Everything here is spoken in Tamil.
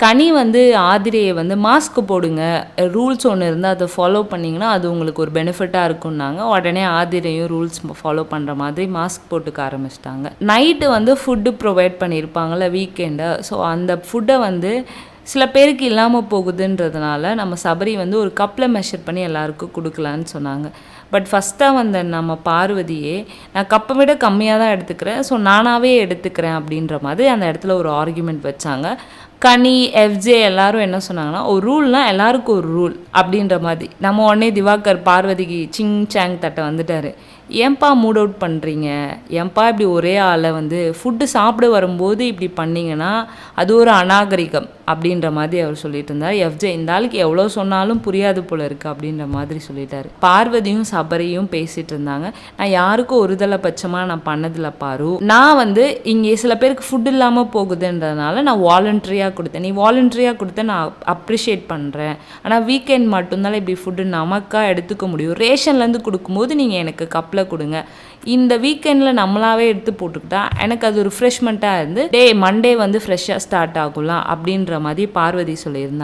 கனி வந்து ஆதிரையை வந்து மாஸ்க் போடுங்க, ரூல்ஸ் ஒன்று இருந்தால் அதை ஃபாலோ பண்ணிங்கன்னா அது உங்களுக்கு ஒரு பெனிஃபிட்டாக இருக்குன்னாங்க. உடனே ஆதிரையும் ரூல்ஸ் ஃபாலோ பண்ணுற மாதிரி மாஸ்க் போட்டுக்க ஆரம்பிச்சிட்டாங்க. நைட்டு வந்து ஃபுட்டு ப்ரொவைட் பண்ணியிருப்பாங்கள்ல வீக்கெண்டை, ஸோ அந்த ஃபுட்டை வந்து சில பேருக்கு இல்லாமல் போகுதுன்றதுனால நம்ம சபரி வந்து ஒரு கப்பில் மெஷர் பண்ணி எல்லாருக்கும் கொடுக்கலான்னு சொன்னாங்க. பட் ஃபஸ்ட்டாக வந்த நம்ம பார்வதியே நான் கப்பை விட கம்மியாக தான் எடுத்துக்கிறேன், ஸோ நானாகவே எடுத்துக்கிறேன் அப்படின்ற மாதிரி அந்த இடத்துல ஒரு ஆர்குமெண்ட் வச்சாங்க. கனி, எஃப்ஜே எல்லாரும் என்ன சொன்னாங்கன்னா, ஒரு ரூல்னால் எல்லாருக்கும் ஒரு ரூல் அப்படின்ற மாதிரி. நம்ம உடனே திவாகர் பார்வதிக்கு சிங் சாங் தட்டை வந்துட்டார். ஏன்பா மூட் அவுட் பண்ணுறீங்க, ஏன்பா இப்படி ஒரே ஆளை வந்து ஃபுட்டு சாப்பிட வரும்போது இப்படி பண்ணிங்கன்னா அது ஒரு அநாகரிகம் அப்படின்ற மாதிரி அவர் சொல்லிட்டு இருந்தார். எஃப்ஜே இந்த ஆளுக்கு எவ்வளோ சொன்னாலும் புரியாது போல இருக்குது அப்படின்ற மாதிரி சொல்லிட்டாரு. பார்வதியும் சபரியும் பேசிகிட்டு இருந்தாங்க. நான் யாருக்கும் ஒருதலை பட்சமாக நான் பண்ணதில்லை பாரு, நான் வந்து இங்கே சில பேருக்கு ஃபுட் இல்லாமல் போகுதுன்றதுனால நான் வாலண்ட்ரியாக கொடுத்தேன், நீ வாலண்ட்ரியாக கொடுத்த நான் அப்ரிஷியேட் பண்ணுறேன். ஆனால் வீக்கெண்ட் மட்டும்தான் இப்படி ஃபுட்டு நமக்காக எடுத்துக்க முடியும், ரேஷன்லேருந்து கொடுக்கும்போது நீங்கள் எனக்கு கப்பில் கொடுங்க, இந்த வீக்கெண்டில் நம்மளாவே எடுத்து போட்டுக்கிட்டா எனக்கு அது ஒரு ஃப்ரெஷ்மெண்ட்டாக இருந்து டே மண்டே வந்து ஃப்ரெஷ்ஷாக ஸ்டார்ட் ஆகலாம் அப்படின்ற மாதிரி பார்வதி சொல்லியிருந்தாங்க.